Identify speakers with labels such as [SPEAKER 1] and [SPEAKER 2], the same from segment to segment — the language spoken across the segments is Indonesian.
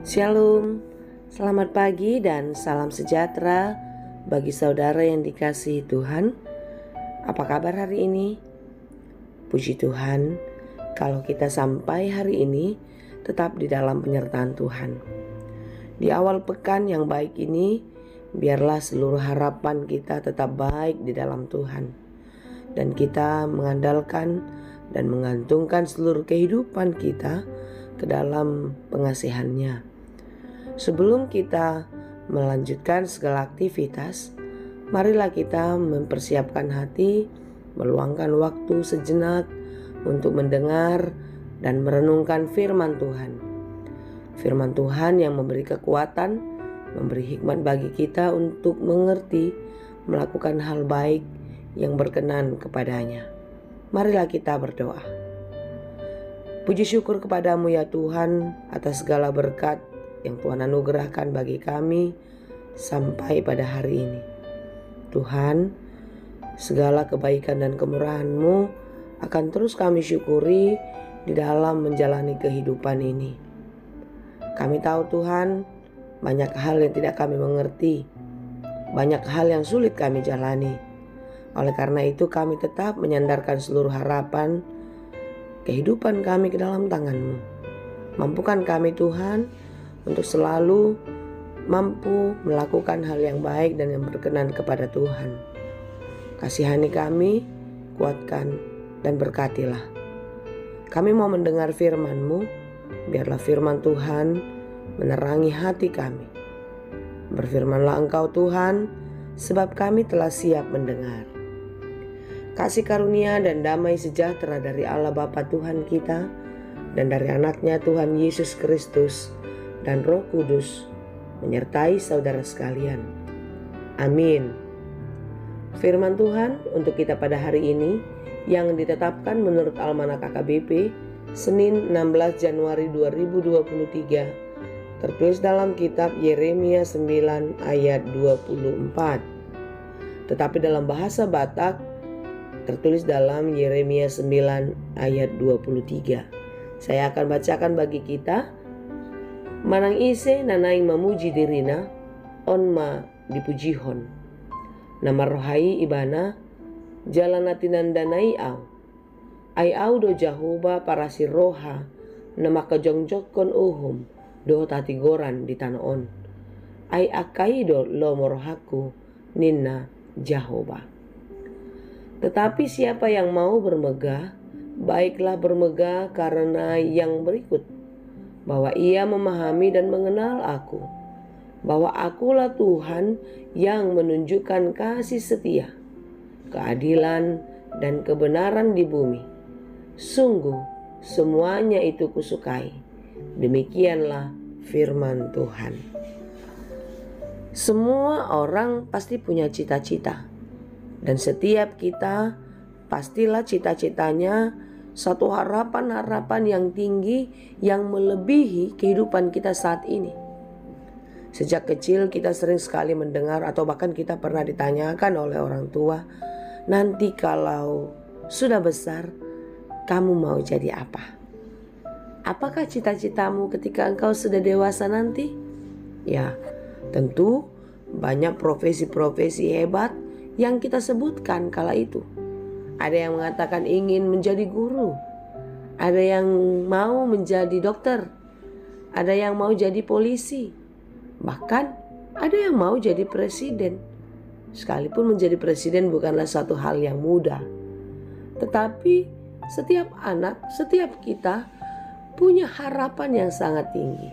[SPEAKER 1] Shalom, selamat pagi dan salam sejahtera bagi saudara yang dikasihi Tuhan. Apa kabar hari ini? Puji Tuhan, kalau kita sampai hari ini tetap di dalam penyertaan Tuhan. Di awal pekan yang baik ini, biarlah seluruh harapan kita tetap baik di dalam Tuhan. Dan kita mengandalkan dan menggantungkan seluruh kehidupan kita ke dalam pengasihan-Nya. Sebelum kita melanjutkan segala aktivitas, marilah kita mempersiapkan hati, meluangkan waktu sejenak untuk mendengar dan merenungkan firman Tuhan. Firman Tuhan yang memberi kekuatan, memberi hikmat bagi kita untuk mengerti, melakukan hal baik yang berkenan kepadanya. Marilah kita berdoa. Puji syukur kepadamu ya Tuhan atas segala berkat yang Tuhan anugerahkan bagi kami sampai pada hari ini. Tuhan, segala kebaikan dan kemurahan-Mu akan terus kami syukuri di dalam menjalani kehidupan ini. Kami tahu Tuhan, banyak hal yang tidak kami mengerti, banyak hal yang sulit kami jalani. Oleh karena itu kami tetap menyandarkan seluruh harapan kehidupan kami ke dalam tangan-Mu. Mampukan kami Tuhan untuk selalu mampu melakukan hal yang baik dan yang berkenan kepada Tuhan. Kasihani kami, kuatkan dan berkatilah. Kami mau mendengar firman-Mu, biarlah firman Tuhan menerangi hati kami. Berfirmanlah Engkau Tuhan, sebab kami telah siap mendengar. Kasih karunia dan damai sejahtera dari Allah Bapa Tuhan kita dan dari anaknya Tuhan Yesus Kristus dan Roh Kudus menyertai saudara sekalian. Amin. Firman Tuhan untuk kita pada hari ini yang ditetapkan menurut Almanak KKBP Senin 16 Januari 2023 tertulis dalam kitab Yeremia 9 ayat 24. Tetapi dalam bahasa Batak tertulis dalam Yeremia 9 ayat 23. Saya akan bacakan bagi kita. Manang ise nanaing mamuji dirina, onma dipujihon. Nama rohai ibana, jalan natinandanai au. Ai au do jahoba para siroha, nama kejongjokon uhum, do tatigoran di tanaon. Ai akai do lo morohaku, ninna jahoba. Tetapi siapa yang mau bermegah, baiklah bermegah karena yang berikut, bahwa ia memahami dan mengenal aku, bahwa akulah Tuhan yang menunjukkan kasih setia, keadilan dan kebenaran di bumi. Sungguh semuanya itu kusukai. Demikianlah firman Tuhan. Semua orang pasti punya cita-cita. Dan setiap kita pastilah cita-citanya satu harapan-harapan yang tinggi yang melebihi kehidupan kita saat ini. Sejak kecil kita sering sekali mendengar atau bahkan kita pernah ditanyakan oleh orang tua, nanti kalau sudah besar kamu mau jadi apa? Apakah cita-citamu ketika engkau sudah dewasa nanti? Ya, tentu banyak profesi-profesi hebat yang kita sebutkan kala itu. Ada yang mengatakan ingin menjadi guru, ada yang mau menjadi dokter, ada yang mau jadi polisi, bahkan ada yang mau jadi presiden. Sekalipun menjadi presiden bukanlah satu hal yang mudah, tetapi setiap anak, setiap kita punya harapan yang sangat tinggi.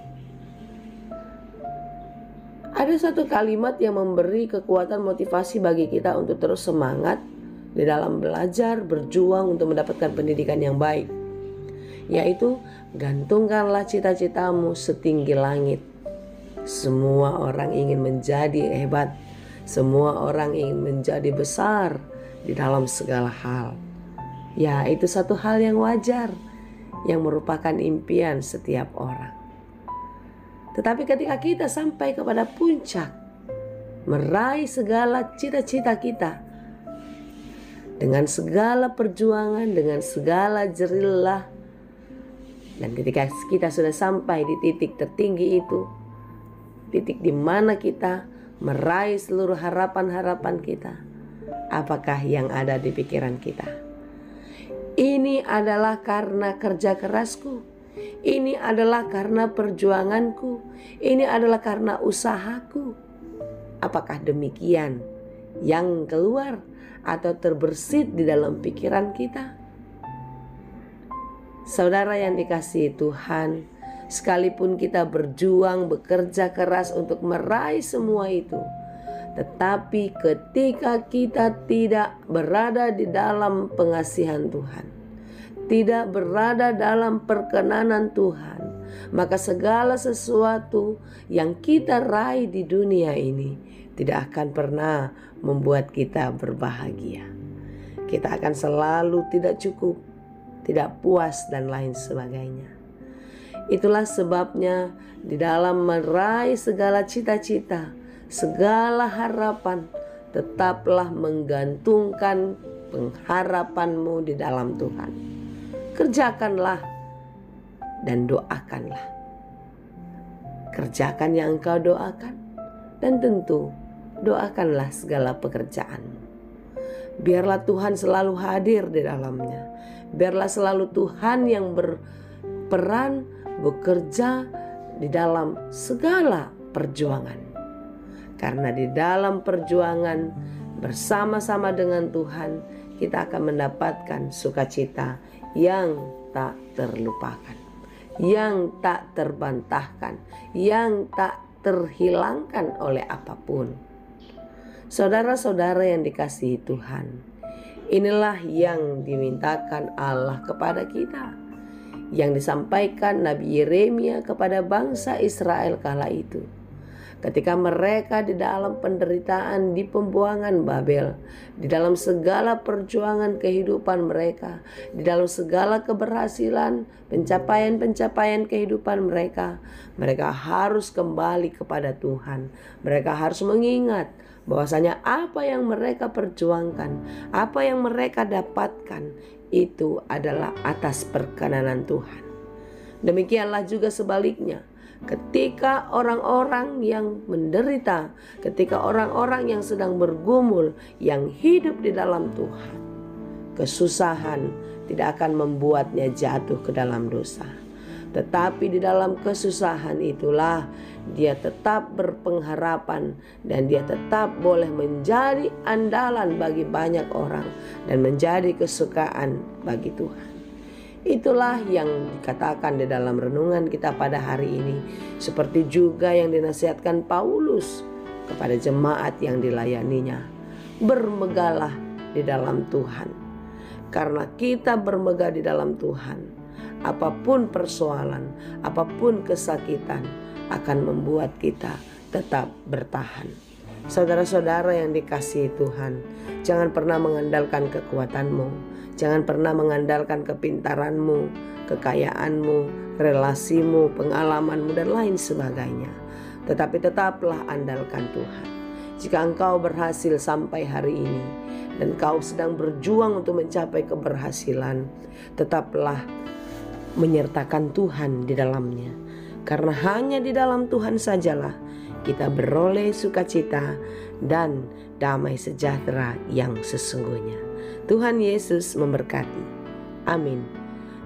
[SPEAKER 1] Ada satu kalimat yang memberi kekuatan motivasi bagi kita untuk terus semangat di dalam belajar, berjuang untuk mendapatkan pendidikan yang baik, yaitu gantungkanlah cita-citamu setinggi langit. Semua orang ingin menjadi hebat, semua orang ingin menjadi besar di dalam segala hal. Ya, itu satu hal yang wajar, yang merupakan impian setiap orang. Tetapi ketika kita sampai kepada puncak, meraih segala cita-cita kita, dengan segala perjuangan, dengan segala jerih lelah, Dan ketika kita sudah sampai di titik tertinggi itu, titik di mana kita meraih seluruh harapan-harapan kita, apakah yang ada di pikiran kita? Ini adalah karena kerja kerasku, ini adalah karena perjuanganku, ini adalah karena usahaku. Apakah demikian yang keluar atau terbersit di dalam pikiran kita? Saudara yang dikasihi Tuhan, sekalipun kita berjuang, bekerja keras untuk meraih semua itu, tetapi ketika kita tidak berada di dalam pengasihan Tuhan, tidak berada dalam perkenanan Tuhan, maka segala sesuatu yang kita raih di dunia ini tidak akan pernah membuat kita berbahagia. Kita akan selalu tidak cukup, tidak puas, dan lain sebagainya. Itulah sebabnya di dalam meraih segala cita-cita, segala harapan, tetaplah menggantungkan pengharapanmu di dalam Tuhan. Kerjakanlah dan doakanlah. Kerjakan yang engkau doakan, dan tentu doakanlah segala pekerjaanmu. Biarlah Tuhan selalu hadir di dalamnya. Biarlah selalu Tuhan yang berperan bekerja di dalam segala perjuangan. Karena di dalam perjuangan bersama-sama dengan Tuhan, kita akan mendapatkan sukacita yang tak terlupakan, yang tak terbantahkan, yang tak terhilangkan oleh apapun. Saudara-saudara yang dikasihi Tuhan, inilah yang dimintakan Allah kepada kita, yang disampaikan Nabi Yeremia kepada bangsa Israel kala itu. Ketika mereka di dalam penderitaan di pembuangan Babel, di dalam segala perjuangan kehidupan mereka, di dalam segala keberhasilan, pencapaian-pencapaian kehidupan mereka, mereka harus kembali kepada Tuhan. Mereka harus mengingat bahwasanya apa yang mereka perjuangkan, apa yang mereka dapatkan, itu adalah atas perkenanan Tuhan. Demikianlah juga sebaliknya, ketika orang-orang yang menderita, ketika orang-orang yang sedang bergumul, yang hidup di dalam Tuhan, kesusahan tidak akan membuatnya jatuh ke dalam dosa. Tetapi di dalam kesusahan itulah dia tetap berpengharapan, dan dia tetap boleh menjadi andalan bagi banyak orang dan menjadi kesukaan bagi Tuhan. Itulah yang dikatakan di dalam renungan kita pada hari ini, seperti juga yang dinasihatkan Paulus kepada jemaat yang dilayaninya. Bermegahlah di dalam Tuhan. Karena kita bermegah di dalam Tuhan, apapun persoalan, apapun kesakitan akan membuat kita tetap bertahan. Saudara-saudara yang dikasihi Tuhan, jangan pernah mengandalkan kekuatanmu, jangan pernah mengandalkan kepintaranmu, kekayaanmu, relasimu, pengalamanmu, dan lain sebagainya. Tetapi tetaplah andalkan Tuhan. Jika engkau berhasil sampai hari ini dan kau sedang berjuang untuk mencapai keberhasilan, tetaplah menyertakan Tuhan di dalamnya. Karena hanya di dalam Tuhan sajalah kita beroleh sukacita dan damai sejahtera yang sesungguhnya. Tuhan Yesus memberkati. Amin.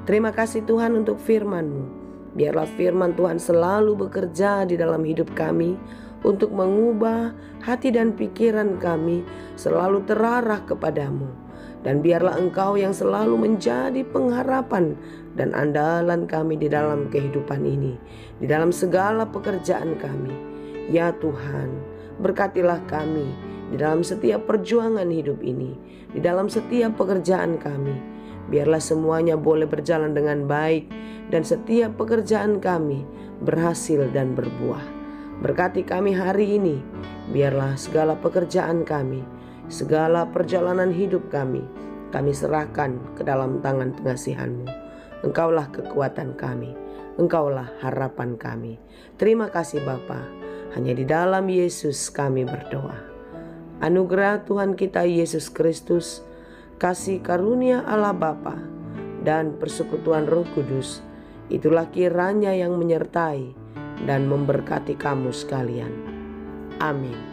[SPEAKER 1] Terima kasih Tuhan untuk firman-Mu. Biarlah firman Tuhan selalu bekerja di dalam hidup kami untuk mengubah hati dan pikiran kami selalu terarah kepadamu. Dan biarlah Engkau yang selalu menjadi pengharapan dan andalan kami di dalam kehidupan ini, di dalam segala pekerjaan kami. Ya Tuhan, berkatilah kami di dalam setiap perjuangan hidup ini, di dalam setiap pekerjaan kami. Biarlah semuanya boleh berjalan dengan baik dan setiap pekerjaan kami berhasil dan berbuah. Berkati kami hari ini, biarlah segala pekerjaan kami, segala perjalanan hidup kami serahkan ke dalam tangan pengasihan-Mu. Engkaulah kekuatan kami, Engkaulah harapan kami. Terima kasih Bapa, hanya di dalam Yesus kami berdoa. Anugerah Tuhan kita Yesus Kristus, kasih karunia Allah Bapa, dan persekutuan Roh Kudus itulah kiranya yang menyertai dan memberkati kamu sekalian. Amin.